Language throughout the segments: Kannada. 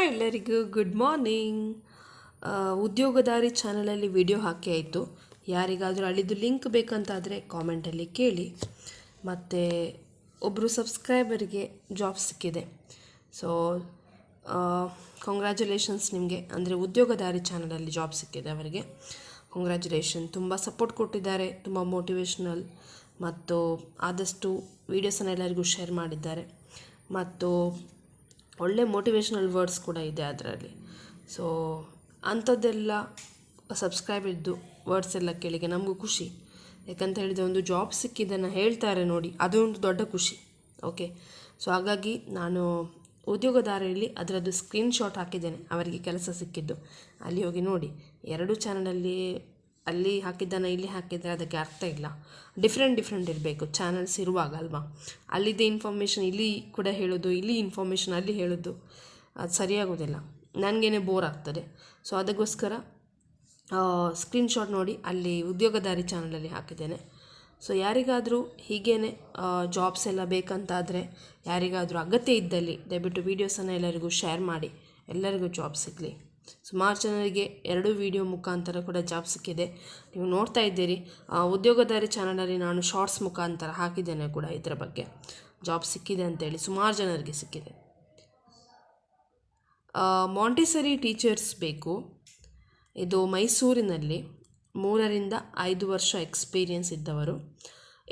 ಹಾಯ್ ಎಲ್ಲರಿಗೂ ಗುಡ್ ಮಾರ್ನಿಂಗ್. ಉದ್ಯೋಗದಾರಿ ಚಾನಲಲ್ಲಿ ವಿಡಿಯೋ ಹಾಕಿ ಆಯಿತು. ಯಾರಿಗಾದರೂ ಅಲ್ಲಿದ್ದು ಲಿಂಕ್ ಬೇಕಂತಾದರೆ ಕಾಮೆಂಟಲ್ಲಿ ಕೇಳಿ. ಮತ್ತು ಒಬ್ಬರು ಸಬ್ಸ್ಕ್ರೈಬರಿಗೆ ಜಾಬ್ ಸಿಕ್ಕಿದೆ. ಸೊ ಕಂಗ್ರ್ಯಾಚುಲೇಷನ್ಸ್ ನಿಮಗೆ. ಅಂದರೆ ಉದ್ಯೋಗದಾರಿ ಚಾನಲಲ್ಲಿ ಜಾಬ್ ಸಿಕ್ಕಿದೆ ಅವರಿಗೆ. ಕಂಗ್ರ್ಯಾಚುಲೇಷನ್. ತುಂಬ ಸಪೋರ್ಟ್ ಕೊಟ್ಟಿದ್ದಾರೆ, ತುಂಬ ಮೋಟಿವೇಶ್ನಲ್ ಮತ್ತು ಆದಷ್ಟು ವೀಡಿಯೋಸನ್ನು ಎಲ್ಲರಿಗೂ ಶೇರ್ ಮಾಡಿದ್ದಾರೆ. ಮತ್ತು ಒಳ್ಳೆ ಮೋಟಿವೇಶ್ನಲ್ ವರ್ಡ್ಸ್ ಕೂಡ ಇದೆ ಅದರಲ್ಲಿ. ಸೊ ಅಂಥದ್ದೆಲ್ಲ ಸಬ್ಸ್ಕ್ರೈಬ್ ಇದ್ದು ವರ್ಡ್ಸ್ ಎಲ್ಲ ಕೇಳಿಗೆ ನಮಗೂ ಖುಷಿ. ಯಾಕಂತ ಹೇಳಿದರೆ ಒಂದು ಜಾಬ್ ಸಿಕ್ಕಿದ್ದನ್ನು ಹೇಳ್ತಾರೆ ನೋಡಿ, ಅದು ಒಂದು ದೊಡ್ಡ ಖುಷಿ. ಓಕೆ, ಸೊ ಹಾಗಾಗಿ ನಾನು ಉದ್ಯೋಗದಾರಿಯಲ್ಲಿ ಅದರದ್ದು ಸ್ಕ್ರೀನ್ಶಾಟ್ ಹಾಕಿದ್ದೇನೆ. ಅವರಿಗೆ ಕೆಲಸ ಸಿಕ್ಕಿದ್ದು ಅಲ್ಲಿ ಹೋಗಿ ನೋಡಿ. ಎರಡು ಚಾನಲಲ್ಲಿ ಅಲ್ಲಿ ಹಾಕಿದ್ದನ್ನು ಇಲ್ಲಿ ಹಾಕಿದರೆ ಅದಕ್ಕೆ ಅರ್ಥ ಇಲ್ಲ. ಡಿಫ್ರೆಂಟ್ ಇರಬೇಕು ಚಾನಲ್ಸ್ ಇರುವಾಗ ಅಲ್ವಾ. ಅಲ್ಲಿದ್ದ ಇನ್ಫಾರ್ಮೇಷನ್ ಇಲ್ಲಿ ಕೂಡ ಹೇಳೋದು, ಇಲ್ಲಿ ಇನ್ಫಾರ್ಮೇಷನ್ ಅಲ್ಲಿ ಹೇಳೋದು, ಅದು ಸರಿಯಾಗೋದಿಲ್ಲ, ನನಗೇನೆ ಬೋರ್ ಆಗ್ತದೆ. ಸೊ ಅದಕ್ಕೋಸ್ಕರ ಸ್ಕ್ರೀನ್ಶಾಟ್ ನೋಡಿ ಅಲ್ಲಿ ಉದ್ಯೋಗದಾರಿ ಚಾನಲಲ್ಲಿ ಹಾಕಿದ್ದೇನೆ. ಸೊ ಯಾರಿಗಾದರೂ ಹೀಗೇ ಜಾಬ್ಸ್ ಎಲ್ಲ ಬೇಕಂತಾದರೆ, ಯಾರಿಗಾದರೂ ಅಗತ್ಯ ಇದ್ದಲ್ಲಿ ದಯವಿಟ್ಟು ವೀಡಿಯೋಸನ್ನು ಎಲ್ಲರಿಗೂ ಶೇರ್ ಮಾಡಿ, ಎಲ್ಲರಿಗೂ ಜಾಬ್ ಸಿಗಲಿ. ಸುಮಾರು ಜನರಿಗೆ 2 ವಿಡಿಯೋ ಮುಖಾಂತರ ಕೂಡ ಜಾಬ್ ಸಿಕ್ಕಿದೆ. ನೀವು ನೋಡ್ತಾ ಇದ್ದೀರಿ. ಉದ್ಯೋಗದಾರಿ ಚಾನಲಲ್ಲಿ ನಾನು ಶಾರ್ಟ್ಸ್ ಮುಖಾಂತರ ಹಾಕಿದ್ದೇನೆ ಕೂಡ ಇದರ ಬಗ್ಗೆ. ಜಾಬ್ ಸಿಕ್ಕಿದೆ ಅಂತೇಳಿ ಸುಮಾರು ಜನರಿಗೆ ಸಿಕ್ಕಿದೆ. ಮಾಂಟೆಸರಿ ಟೀಚರ್ಸ್ ಬೇಕು. ಇದು ಮೈಸೂರಿನಲ್ಲಿ 3ರಿಂದ 5 ವರ್ಷ ಎಕ್ಸ್ಪೀರಿಯನ್ಸ್ ಇದ್ದವರು.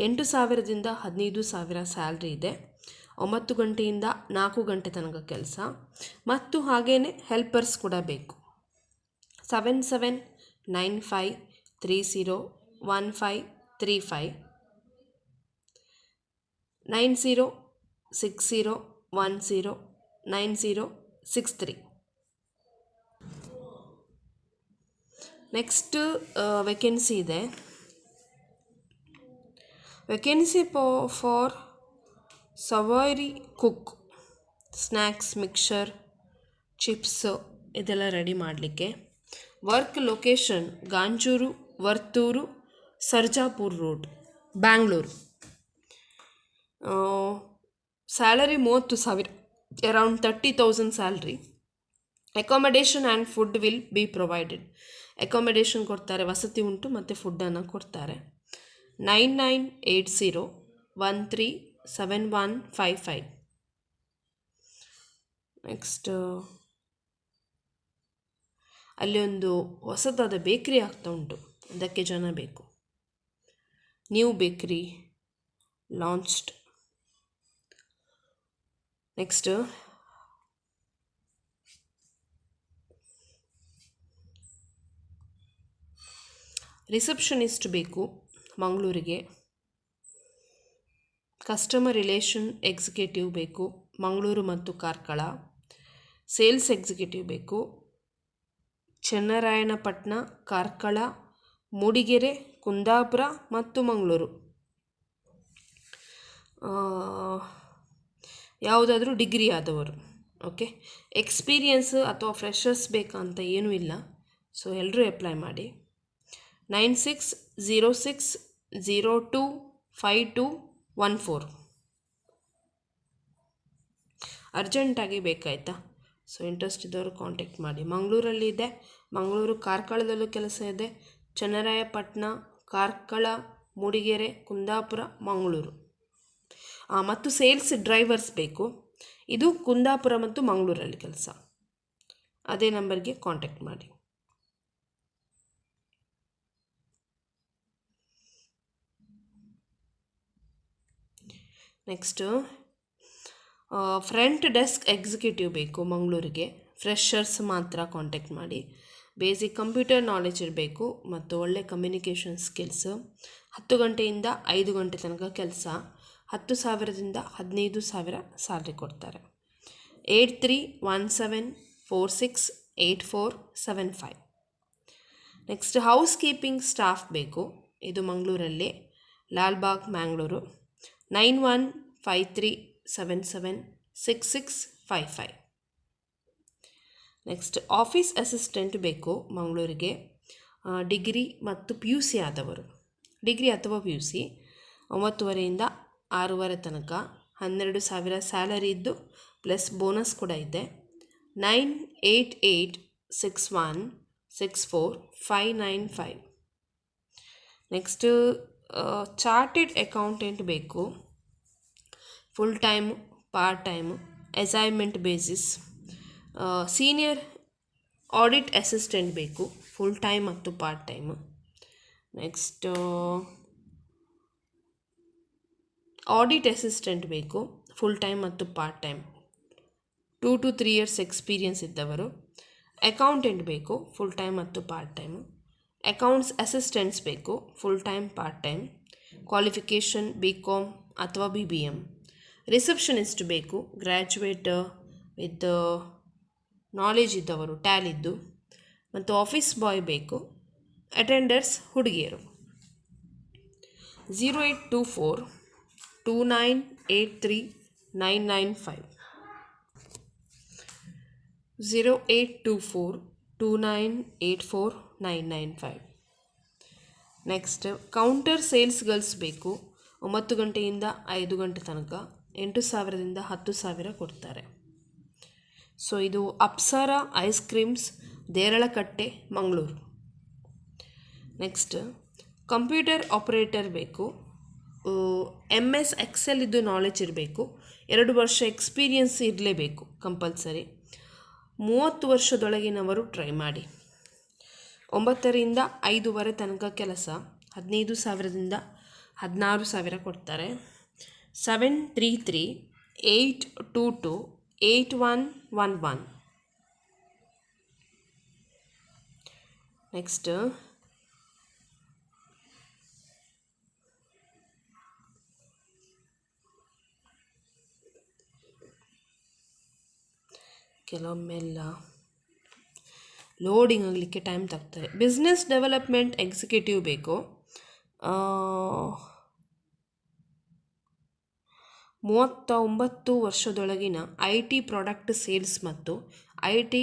8,000ದಿಂದ 15,000 ಸ್ಯಾಲ್ರಿ ಇದೆ. 9 ಗಂಟೆಯಿಂದ 4 ಗಂಟೆ ತನಕ ಕೆಲಸ. ಮತ್ತು ಹಾಗೆಯೇ ಹೆಲ್ಪರ್ಸ್ ಕೂಡ ಬೇಕು. 7795301535 9060109063. ನೆಕ್ಸ್ಟ್ ವೇಕೆನ್ಸಿ ಇದೆ. Vacancy for savoury cook, snacks, mixture, chips ಇದೆಲ್ಲ ರೆಡಿ ಮಾಡಲಿಕ್ಕೆ. Work location Gunjur, Varthur, Sarjapur road, Bangalore. Salary 30,000, around 30,000 salary. Accommodation and food will be provided. Accommodation ಕೊಡ್ತಾರೆ, ವಸತಿ ಉಂಟು ಮತ್ತು ಫುಡ್ಡನ್ನು ಕೊಡ್ತಾರೆ. 9980137155. ನೆಕ್ಸ್ಟ್ ಅಲ್ಲಿ ಒಂದು ಹೊಸದಾದ ಬೇಕ್ರಿ ಆಗ್ತಾ ಉಂಟು, ಅದಕ್ಕೆ ಜನ ಬೇಕು. ನ್ಯೂ ಬೇಕ್ರಿ ಲಾಂಚ್ಡ್. ನೆಕ್ಸ್ಟ್ ರಿಸೆಪ್ಷನಿಸ್ಟ್ ಬೇಕು ಮಂಗಳೂರಿಗೆ. ಕಸ್ಟಮರ್ ರಿಲೇಷನ್ ಎಕ್ಸಿಕ್ಯೂಟಿವ್ ಬೇಕು ಮಂಗಳೂರು ಮತ್ತು ಕಾರ್ಕಳ. ಸೇಲ್ಸ್ ಎಕ್ಸಿಕ್ಯೂಟಿವ್ ಬೇಕು ಚನ್ನರಾಯಣಪಟ್ಟಣ, ಕಾರ್ಕಳ, ಮೂಡಿಗೆರೆ, ಕುಂದಾಪುರ ಮತ್ತು ಮಂಗಳೂರು. ಯಾವುದಾದ್ರೂ ಡಿಗ್ರಿ ಆದವರು. ಓಕೆ, ಎಕ್ಸ್ಪೀರಿಯನ್ಸ್ ಅಥವಾ ಫ್ರೆಷರ್ಸ್ ಬೇಕಂತ ಏನೂ ಇಲ್ಲ. ಸೊ ಎಲ್ಲರೂ ಅಪ್ಲೈ ಮಾಡಿ. 9606025214 ಅರ್ಜೆಂಟಾಗಿ ಬೇಕಾಯ್ತಾ. ಸೊ ಇಂಟ್ರೆಸ್ಟ್ ಇದ್ದವರು ಕಾಂಟ್ಯಾಕ್ಟ್ ಮಾಡಿ. ಮಂಗಳೂರಲ್ಲಿ ಇದೆ, ಮಂಗಳೂರು ಕಾರ್ಕಳದಲ್ಲೂ ಕೆಲಸ ಇದೆ. ಚನ್ನರಾಯಪಟ್ಟಣ, ಕಾರ್ಕಳ, ಮೂಡಿಗೆರೆ, ಕುಂದಾಪುರ, ಮಂಗಳೂರು. ಮತ್ತು ಸೇಲ್ಸ್ ಡ್ರೈವರ್ಸ್ ಬೇಕು. ಇದು ಕುಂದಾಪುರ ಮತ್ತು ಮಂಗಳೂರಲ್ಲಿ ಕೆಲಸ. ಅದೇ ನಂಬರ್ಗೆ ಕಾಂಟ್ಯಾಕ್ಟ್ ಮಾಡಿ. ನೆಕ್ಸ್ಟು ಫ್ರಂಟ್ ಡೆಸ್ಕ್ ಎಕ್ಸಿಕ್ಯೂಟಿವ್ ಬೇಕು ಮಂಗಳೂರಿಗೆ. ಫ್ರೆಷರ್ಸ್ ಮಾತ್ರ ಕಾಂಟ್ಯಾಕ್ಟ್ ಮಾಡಿ. ಬೇಸಿಕ್ ಕಂಪ್ಯೂಟರ್ ನಾಲೆಜ್ ಇರಬೇಕು ಮತ್ತು ಒಳ್ಳೆ ಕಮ್ಯುನಿಕೇಷನ್ ಸ್ಕಿಲ್ಸು. 10 ಗಂಟೆಯಿಂದ 5 ಗಂಟೆ ತನಕ ಕೆಲಸ. 10,000ದಿಂದ 15,000 ಸ್ಯಾಲ್ರಿ ಕೊಡ್ತಾರೆ. 8317468475. ನೆಕ್ಸ್ಟ್ ಹೌಸ್ ಕೀಪಿಂಗ್ ಸ್ಟಾಫ್ ಬೇಕು. ಇದು ಮಂಗಳೂರಲ್ಲಿ, Lalbagh, Mangalore. 9153776655. Next office assistant ಬೇಕು ಮಂಗಳೂರಿಗೆ. ಡಿಗ್ರಿ ಮತ್ತು PUC ಆದವರು. ಡಿಗ್ರಿ ಅಥವಾ PUC. 9:30ಯಿಂದ 6:30 ತನಕ. 12,000 ಸ್ಯಾಲರಿ ಇದ್ದು ಪ್ಲಸ್ ಬೋನಸ್ ಕೂಡ ಇದೆ. 9886164595. ನೆಕ್ಸ್ಟ್ ಚಾರ್ಟೆಡ್ ಅಕೌಂಟೆಂಟ್ ಬೇಕು, full time part time assignment basis. Senior audit assistant ಬೇಕು, ಫುಲ್ ಟೈಮ್ ಮತ್ತು part time. Next audit assistant ಬೇಕು, ಫುಲ್ ಟೈಮ್ ಮತ್ತು part time, 2 to 3 years experience ಇದ್ದವರು. ಅಕೌಂಟೆಂಟ್ ಬೇಕು, ಫುಲ್ ಟೈಮ್ ಮತ್ತು ಪಾರ್ಟ್ ಟೈಮು. ಅಕೌಂಟ್ಸ್ ಅಸಿಸ್ಟೆಂಟ್ಸ್ ಬೇಕು, full time part time. Qualification BCom ಅಥವಾ BBM. ರಿಸೆಪ್ಷನಿಸ್ಟ್ ಬೇಕು, ಗ್ರ್ಯಾಜುಯೇಟ್ ವಿತ್ ನಾಲೆಜ್ ಇದ್ದವರು, ಟ್ಯಾಲಿದ್ದು. ಮತ್ತು ಆಫೀಸ್ ಬಾಯ್ ಬೇಕು. ಅಟೆಂಡರ್ಸ್ ಹುಡುಗಿಯರು. 0824298395. 0824298495. ನೆಕ್ಸ್ಟ್ ಕೌಂಟರ್ ಸೇಲ್ಸ್ ಗರ್ಲ್ಸ್ ಬೇಕು, 9 ಗಂಟೆಯಿಂದ 5 ಗಂಟೆ ತನಕ, 8,000ದಿಂದ 10,000 ಕೊಡ್ತಾರೆ. ಸೊ ಇದು Apsara ice creams, Deralakatte, Mangaluru. Next computer operator ಬೇಕು, MS Excel ಇದ್ದು ನಾಲೆಜ್ ಇರಬೇಕು, 2 ವರ್ಷ ಎಕ್ಸ್ಪೀರಿಯನ್ಸ್ ಇರಲೇಬೇಕು ಕಂಪಲ್ಸರಿ. 30 ವರ್ಷದೊಳಗಿನವರು ಟ್ರೈ ಮಾಡಿ. 9ರಿಂದ 5 ತನಕ ಕೆಲಸ, 15,000ದಿಂದ 16,000 ಕೊಡ್ತಾರೆ. 7338228111. ನೆಕ್ಸ್ಟ್ ಕೆಲವೊಮ್ಮೆಲ್ಲ ಲೋಡಿಂಗ್ ಆಗಲಿಕ್ಕೆ ಟೈಮ್ ತಗ್ತದೆ. ಬಿಸ್ನೆಸ್ ಡೆವಲಪ್ಮೆಂಟ್ ಎಕ್ಸಿಕ್ಯೂಟಿವ್ ಬೇಕು, 39 ವರ್ಷದೊಳಗಿನ IT ಪ್ರಾಡಕ್ಟ್ ಸೇಲ್ಸ್ ಮತ್ತು IT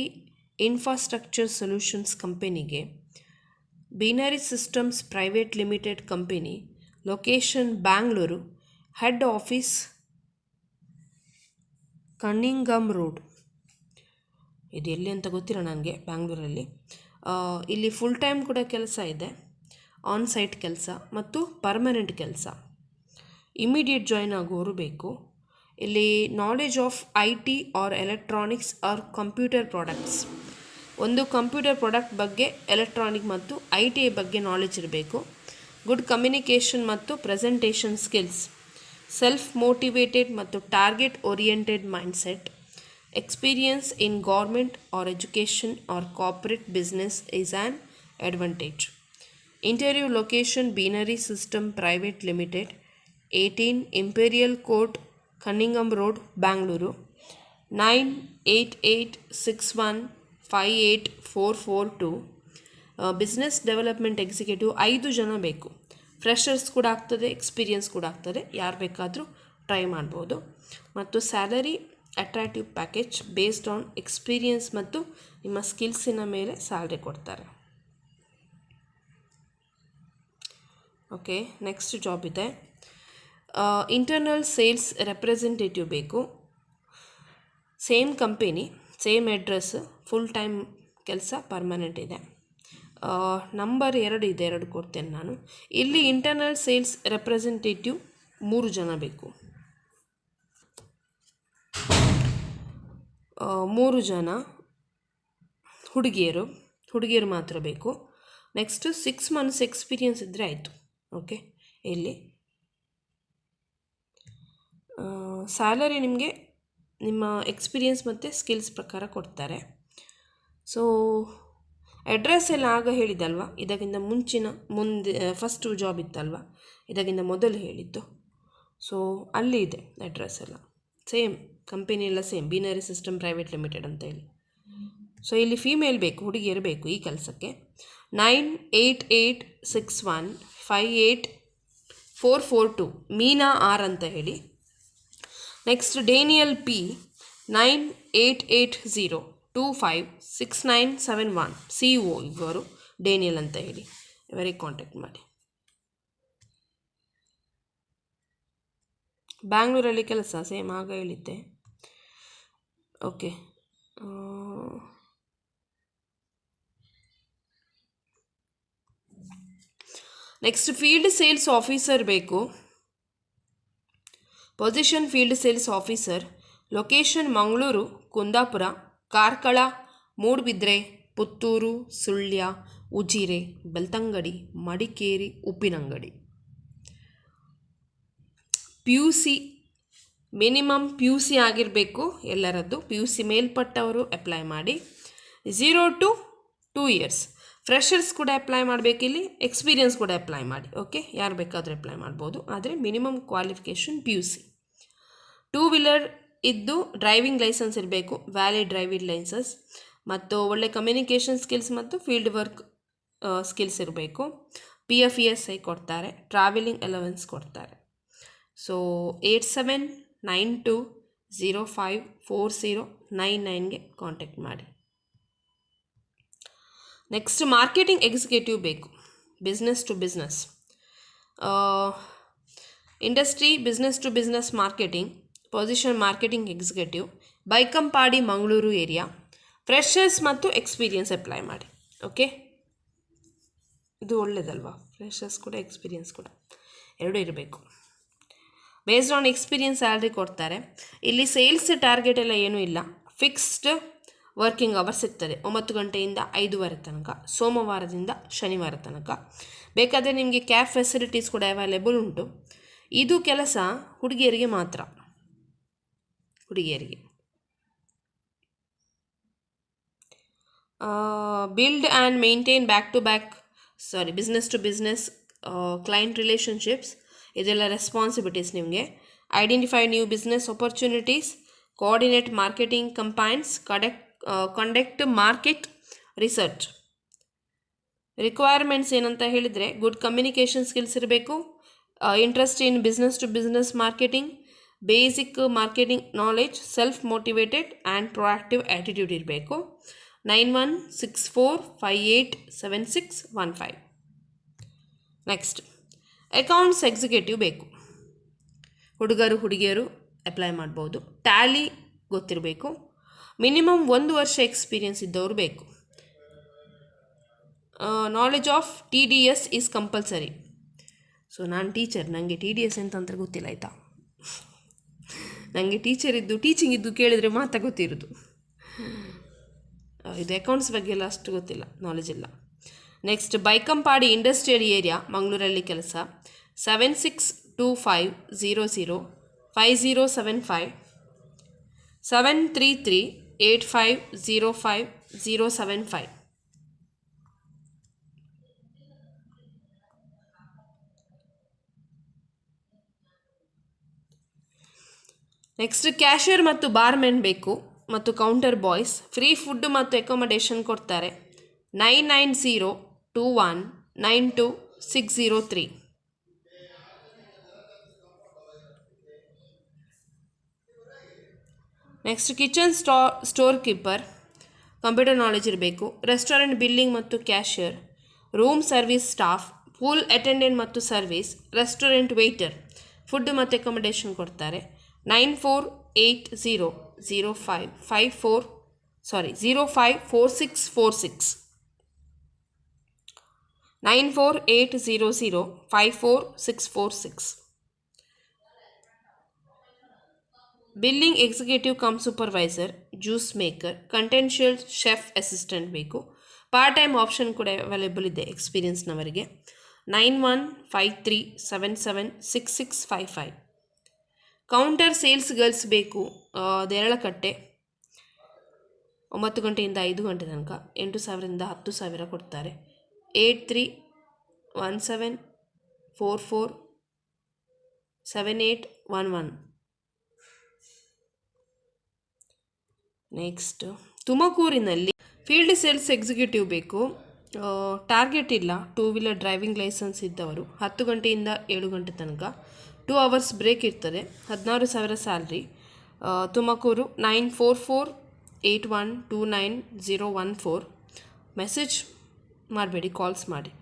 ಇನ್ಫ್ರಾಸ್ಟ್ರಕ್ಚರ್ ಸೊಲ್ಯೂಷನ್ಸ್ ಕಂಪನಿಗೆ. Binary systems private limited company, location Bangalore, head office Cunningham road. ಇದು ಎಲ್ಲಿ ಅಂತ ಗೊತ್ತಿಲ್ಲ ನನಗೆ, ಬ್ಯಾಂಗ್ಳೂರಲ್ಲಿ. ಇಲ್ಲಿ ಫುಲ್ ಟೈಮ್ ಕೂಡ ಕೆಲಸ ಇದೆ, ಆನ್ ಸೈಟ್ ಕೆಲಸ ಮತ್ತು ಪರ್ಮನೆಂಟ್ ಕೆಲಸ. ಇಮಿಡಿಯೇಟ್ ಜಾಯ್ನ್ ಆಗೋರು ಬೇಕು. ಇಲ್ಲಿ knowledge of IT or electronics or computer products. ಒಂದು ಕಂಪ್ಯೂಟರ್ ಪ್ರಾಡಕ್ಟ್ ಬಗ್ಗೆ, ಎಲೆಕ್ಟ್ರಾನಿಕ್ ಮತ್ತು IT ಬಗ್ಗೆ ನಾಲೆಜ್ ಇರಬೇಕು. ಗುಡ್ ಕಮ್ಯುನಿಕೇಷನ್ ಮತ್ತು ಪ್ರೆಸೆಂಟೇಷನ್ ಸ್ಕಿಲ್ಸ್. ಸೆಲ್ಫ್ ಮೋಟಿವೇಟೆಡ್ ಮತ್ತು target oriented mindset. Experience in government or education or corporate business is an advantage. Interview location binary system private limited, 18 imperial court, Cunningham road, Bangalore. 9886158442. Business development executive 5 ಜನ ಬೇಕು. ಫ್ರೆಷರ್ಸ್ ಕೂಡ ಆಗ್ತದೆ, ಎಕ್ಸ್ಪೀರಿಯನ್ಸ್ ಕೂಡ ಆಗ್ತದೆ, ಯಾರು ಬೇಕಾದರೂ ಟ್ರೈ ಮಾಡ್ಬೋದು. ಮತ್ತು salary attractive package based on experience ಮತ್ತು ನಿಮ್ಮ ಸ್ಕಿಲ್ಸಿನ ಮೇಲೆ ಸ್ಯಾಲ್ರಿ ಕೊಡ್ತಾರೆ. ಓಕೆ, ನೆಕ್ಸ್ಟ್ ಜಾಬ್ ಇದೆ. ಇಂಟರ್ನಲ್ ಸೇಲ್ಸ್ ರೆಪ್ರೆಸೆಂಟೇಟಿವ್ ಬೇಕು, same company, same address, full time ಕೆಲಸ, ಪರ್ಮನೆಂಟ್ ಇದೆ. ನಂಬರ್ 2 ಇದೆ, 2 ಕೊಡ್ತೇನೆ ನಾನು. ಇಲ್ಲಿ ಇಂಟರ್ನಲ್ ಸೇಲ್ಸ್ ರೆಪ್ರೆಸೆಂಟೇಟಿವ್ 3 ಜನ ಬೇಕು, 3 ಜನ ಹುಡುಗಿಯರು ಮಾತ್ರ ಬೇಕು. ನೆಕ್ಸ್ಟ್ 6 months ಎಕ್ಸ್ಪೀರಿಯನ್ಸ್ ಇದ್ದರೆ ಆಯಿತು. ಓಕೆ, ಇಲ್ಲಿ ಸ್ಯಾಲರಿ ನಿಮಗೆ ನಿಮ್ಮ ಎಕ್ಸ್ಪೀರಿಯನ್ಸ್ ಮತ್ತು ಸ್ಕಿಲ್ಸ್ ಪ್ರಕಾರ ಕೊಡ್ತಾರೆ. ಸೊ ಅಡ್ರೆಸ್ ಎಲ್ಲ ಆಗ ಹೇಳಿದ್ದಲ್ವ, ಇದಕ್ಕಿಂತ ಮುಂದೆ ಫಸ್ಟು ಜಾಬ್ ಇತ್ತಲ್ವ, ಇದಕ್ಕಿಂತ ಮೊದಲು ಹೇಳಿದ್ದು. ಸೊ ಅಲ್ಲಿ ಇದೆ ಅಡ್ರೆಸ್ ಎಲ್ಲ ಸೇಮ್, ಕಂಪನಿ ಎಲ್ಲ ಸೇಮ್, ಬಿನರಿ ಸಿಸ್ಟಮ್ ಪ್ರೈವೇಟ್ ಲಿಮಿಟೆಡ್ ಅಂತ ಹೇಳಿ. ಸೊ ಇಲ್ಲಿ ಫೀಮೇಲ್ ಬೇಕು, ಹುಡುಗಿಯರು ಬೇಕು ಈ ಕೆಲಸಕ್ಕೆ. 9886158442 ಮೀನಾ R ಅಂತ ಹೇಳಿ. ನೆಕ್ಸ್ಟ್ ಡೇನಿಯಲ್ P 9880256971 CO ಇವರು, ಡೇನಿಯಲ್ ಅಂತ ಹೇಳಿ, ಇವರಿಗೆ ಕಾಂಟ್ಯಾಕ್ಟ್ ಮಾಡಿ. ಬ್ಯಾಂಗ್ಳೂರಲ್ಲಿ ಕೆಲಸ ಸೇಮ್ ಆಗ ಹೇಳಿದ್ದೆ. Okay, next field sales officer ಬೇಕು. Position field sales officer. Location Mangalore, Kundapura, Karkala, Moodbidri, Puttur, Sullia, Ujire, Belthangady, Madikeri, Uppinangady. PUC minimum PUC ಆಗಿರಬೇಕು ಎಲ್ಲರದ್ದು. PUC ಮೇಲ್ಪಟ್ಟವರು ಅಪ್ಲೈ ಮಾಡಿ. 0 to 2 years. ಫ್ರೆಷರ್ಸ್ ಕೂಡ ಅಪ್ಲೈ ಮಾಡಬೇಕಿಲ್ಲಿ, ಎಕ್ಸ್ಪೀರಿಯನ್ಸ್ ಕೂಡ ಅಪ್ಲೈ ಮಾಡಿ. ಓಕೆ, ಯಾರು ಬೇಕಾದರೂ ಅಪ್ಲೈ ಮಾಡ್ಬೋದು, ಆದರೆ ಮಿನಿಮಮ್ ಕ್ವಾಲಿಫಿಕೇಷನ್ PUC. 2 ವೀಲರ್ ಇದ್ದು ಡ್ರೈವಿಂಗ್ ಲೈಸೆನ್ಸ್ ಇರಬೇಕು, ವ್ಯಾಲಿಡ್ ಡ್ರೈವಿಂಗ್ ಲೈಸೆನ್ಸ್, ಮತ್ತು ಒಳ್ಳೆ ಕಮ್ಯುನಿಕೇಷನ್ ಸ್ಕಿಲ್ಸ್ ಮತ್ತು ಫೀಲ್ಡ್ ವರ್ಕ್ ಸ್ಕಿಲ್ಸ್ ಇರಬೇಕು. PF ESI ಕೊಡ್ತಾರೆ, ಟ್ರಾವೆಲಿಂಗ್ ಅಲವೆನ್ಸ್ ಕೊಡ್ತಾರೆ. ಸೊ 8792054099ಗೆ ಕಾಂಟ್ಯಾಕ್ಟ್ ಮಾಡಿ. ನೆಕ್ಸ್ಟ್ ಮಾರ್ಕೆಟಿಂಗ್ ಎಕ್ಸಿಕ್ಯೂಟಿವ್ ಬೇಕು, business to business, industry business to business marketing. Position marketing executive, Baikampady, Mangaluru area. Freshers ಮತ್ತು ಎಕ್ಸ್ಪೀರಿಯನ್ಸ್ ಅಪ್ಲೈ ಮಾಡಿ. ಓಕೆ, ಇದು ಒಳ್ಳೆಯದಲ್ವಾ? ಫ್ರೆಷರ್ಸ್ ಕೂಡ ಎಕ್ಸ್ಪೀರಿಯನ್ಸ್ ಕೂಡ ಎರಡೂ ಇರಬೇಕು. ಬೇಸ್ಡ್ ಆನ್ ಎಕ್ಸ್ಪೀರಿಯನ್ಸ್ ಸ್ಯಾಲ್ರಿ ಕೊಡ್ತಾರೆ. ಇಲ್ಲಿ ಸೇಲ್ಸ್ ಟಾರ್ಗೆಟ್ ಎಲ್ಲ ಏನೂ ಇಲ್ಲ, ಫಿಕ್ಸ್ಡ್ ವರ್ಕಿಂಗ್ ಅವರ್ಸ್ ಇರ್ತದೆ. 9 ಗಂಟೆಯಿಂದ 5:30 ತನಕ, ಸೋಮವಾರದಿಂದ ಶನಿವಾರ ತನಕ. ಬೇಕಾದರೆ ನಿಮಗೆ ಕ್ಯಾಬ್ ಫೆಸಿಲಿಟೀಸ್ ಕೂಡ ಅವೈಲೇಬಲ್ ಉಂಟು. ಇದು ಕೆಲಸ ಹುಡುಗಿಯರಿಗೆ ಮಾತ್ರ, ಹುಡುಗಿಯರಿಗೆ. Build and maintain business to business client relationships, ಇದೆಲ್ಲ ರೆಸ್ಪಾನ್ಸಿಬಿಲಿಟೀಸ್ ನಿಮಗೆ. Identify new business opportunities, coordinate marketing campaigns, conduct market research. Requirements ಏನಂತ ಹೇಳಿದರೆ, ಗುಡ್ ಕಮ್ಯುನಿಕೇಷನ್ ಸ್ಕಿಲ್ಸ್ ಇರಬೇಕು, interest in business to business marketing, basic marketing knowledge, self motivated and proactive attitude ಇರಬೇಕು. 9164587615. ನೆಕ್ಸ್ಟ್ ಅಕೌಂಟ್ಸ್ ಎಕ್ಸಿಕ್ಯೂಟಿವ್ ಬೇಕು, ಹುಡುಗರು ಹುಡುಗಿಯರು ಅಪ್ಲೈ ಮಾಡ್ಬೋದು. ಟ್ಯಾಲಿ ಗೊತ್ತಿರಬೇಕು, ಮಿನಿಮಮ್ 1 ವರ್ಷ ಎಕ್ಸ್ಪೀರಿಯನ್ಸ್ ಇದ್ದವರು ಬೇಕು. Knowledge of TDS is compulsory. So ನಾನು ಟೀಚರ್, ನನಗೆ TDS ಎಂತಂತ ಗೊತ್ತಿಲ್ಲ ಆಯಿತಾ. ನನಗೆ ಟೀಚಿಂಗ್ ಇದ್ದು ಕೇಳಿದರೆ ಮಾತ್ರ ಗೊತ್ತಿರೋದು, ಇದು ಅಕೌಂಟ್ಸ್ ಬಗ್ಗೆ ಎಲ್ಲ ಅಷ್ಟು ಗೊತ್ತಿಲ್ಲ, ನಾಲೆಜ್ ಇಲ್ಲ. ನೆಕ್ಸ್ಟ್ ಬೈಕಂಪಾಡಿ ಇಂಡಸ್ಟ್ರಿಯಲ್ ಏರಿಯಾ, ಮಂಗಳೂರಲ್ಲಿ ಕೆಲಸ. 7625005075 7338505 ನೆಕ್ಸ್ಟ್ ಕ್ಯಾಶಿಯರ್ ಮತ್ತು ಬಾರ್ಮೆನ್ ಬೇಕು, ಮತ್ತು ಕೌಂಟರ್ ಬಾಯ್ಸ್. ಫ್ರೀ ಫುಡ್ ಮತ್ತು ಅಕೊಮಡೇಷನ್ ಕೊಡ್ತಾರೆ. 9902192603. Next kitchen store keeper, computer knowledge ಇರಬೇಕು. ರೆಸ್ಟೋರೆಂಟ್ ಬಿಲ್ಲಿಂಗ್ ಮತ್ತು cashier, room service staff, pool attendant ಮತ್ತು ಸರ್ವಿಸ್, ರೆಸ್ಟೋರೆಂಟ್ ವೇಟರ್. ಫುಡ್ ಮತ್ತು ಅಕೊಮಡೇಷನ್ ಕೊಡ್ತಾರೆ. 9480054646 9480054646. Billing executive cum supervisor, juice maker, continental chef assistant ಬೇಕು. ಪಾರ್ಟ್ ಟೈಮ್ ಆಪ್ಷನ್ ಕೂಡ ಅವೈಲೇಬಲ್ ಇದೆ ಎಕ್ಸ್ಪೀರಿಯನ್ಸ್ನವರಿಗೆ. 9153776655. ಕೌಂಟರ್ ಸೇಲ್ಸ್ ಗರ್ಲ್ಸ್ ಬೇಕು, ದೇರಳಕಟ್ಟೆ. 9 ಗಂಟೆಯಿಂದ 5 ಗಂಟೆ ತನಕ, 8,000ರಿಂದ 10,000 ಕೊಡ್ತಾರೆ. 8317447811. ನೆಕ್ಸ್ಟ್ ತುಮಕೂರಿನಲ್ಲಿ ಫೀಲ್ಡ್ ಸೇಲ್ಸ್ ಎಕ್ಸಿಕ್ಯೂಟಿವ್ ಬೇಕು, ಟಾರ್ಗೆಟ್ ಇಲ್ಲ. 2 ವೀಲರ್ ಡ್ರೈವಿಂಗ್ ಲೈಸೆನ್ಸ್ ಇದ್ದವರು. 10 ಗಂಟೆಯಿಂದ 7 ಗಂಟೆ ತನಕ, 2 ಅವರ್ಸ್ ಬ್ರೇಕ್ ಇರ್ತದೆ. 16,000 ಸ್ಯಾಲ್ರಿ. ತುಮಕೂರು 9448129014. ಮೆಸೇಜ್ ಮಾಡಬೇಡಿ, ಕಾಲ್ಸ್ ಮಾಡಿ.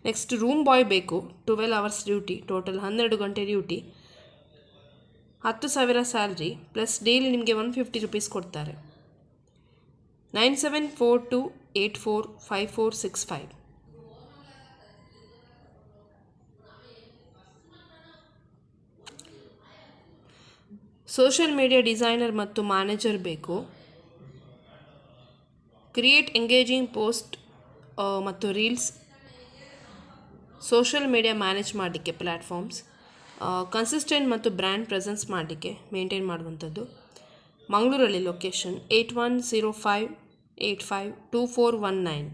ನೆಕ್ಸ್ಟ್ ರೂಮ್ ಬಾಯ್ ಬೇಕು, 12 ಅವರ್ಸ್ ಡ್ಯೂಟಿ, ಟೋಟಲ್ 12 ಗಂಟೆ ಡ್ಯೂಟಿ, 10,000 ಸ್ಯಾಲ್ರಿ ಪ್ಲಸ್ ಡೈಲಿ ನಿಮಗೆ 150 ರೂಪೀಸ್ ಕೊಡ್ತಾರೆ. 9742845465. ಸೋಷಿಯಲ್ ಮೀಡಿಯಾ ಡಿಸೈನರ್ ಮತ್ತು ಮ್ಯಾನೇಜರ್ ಬೇಕು. ಕ್ರಿಯೇಟ್ ಎಂಗೇಜಿಂಗ್ ಪೋಸ್ಟ್ ಮತ್ತು ರೀಲ್ಸ್, ಸೋಷಿಯಲ್ ಮೀಡಿಯಾ ಮ್ಯಾನೇಜ್ ಮಾಡಲಿಕ್ಕೆ ಪ್ಲ್ಯಾಟ್ಫಾರ್ಮ್ಸ್, ಕನ್ಸಿಸ್ಟೆಂಟ್ ಮತ್ತು ಬ್ರ್ಯಾಂಡ್ ಪ್ರೆಸೆನ್ಸ್ ಮಾಡಲಿಕ್ಕೆ ಮೇಂಟೈನ್ ಮಾಡುವಂಥದ್ದು. ಮಂಗಳೂರಲ್ಲಿ location 8105852419,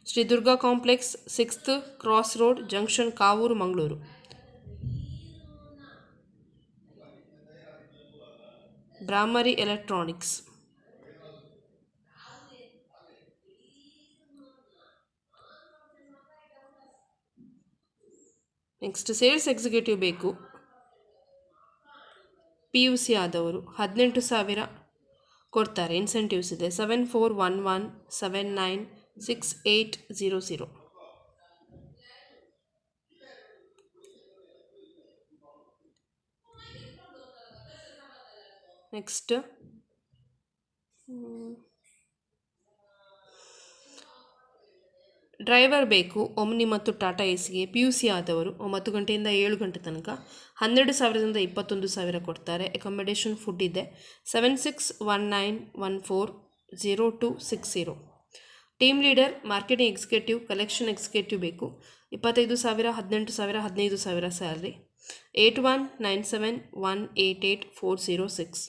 Shri Durga complex, 6th cross road junction, Kavoor, Mangaluru. Bhramari electronics. Next sales executive ಬೇಕು. PUC ಆದವರು 18,000 ಕೊಡ್ತಾರೆ. ಇನ್ಸೆಂಟಿವ್ಸ್ ಇದೆ. 7411796800. ನೆಕ್ಸ್ಟ್ ಡ್ರೈವರ್ ಬೇಕು. ಒಮ್ನಿ ಮತ್ತು ಟಾಟಾ ಎಸ್ಗೆ. PUC ಆದವರು 9 ಗಂಟೆಯಿಂದ 7 ಗಂಟೆ ತನಕ 12,000ದಿಂದ 21,000 ಕೊಡ್ತಾರೆ. ಅಕಾಮಿಡೇಷನ್ ಫುಡ್ ಇದೆ. 7619140260. Team leader, marketing executive, collection executive ಬೇಕು. 25,000, 18,000, 15,000 ಸ್ಯಾಲ್ರಿ. 8197188406.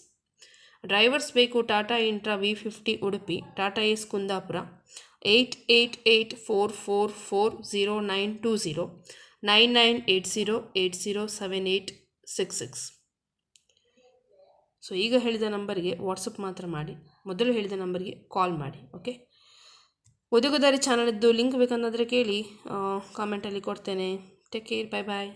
ಡ್ರೈವರ್ಸ್ ಬೇಕು. Tata Intra V50 Udupi, Tata Ace Kundapura, 8884440920, 9980807866. So ಈಗ ಹೇಳಿದ ನಂಬರ್ಗೆ ವಾಟ್ಸಪ್ ಮಾತ್ರ ಮಾಡಿ, ಮೊದಲು ಹೇಳಿದ ನಂಬರ್ಗೆ ಕಾಲ್ ಮಾಡಿ. ಓಕೆ, ಉದ್ಯೋಗದಾರಿ ಚಾನಲ್ದು ಲಿಂಕ್ ಬೇಕನ್ನೋದ್ರೆ ಕೇಳಿ, ಕಾಮೆಂಟಲ್ಲಿ ಕೊಡ್ತೇನೆ. ಟೇಕ್ ಕೇರ್, ಬೈ ಬಾಯ್.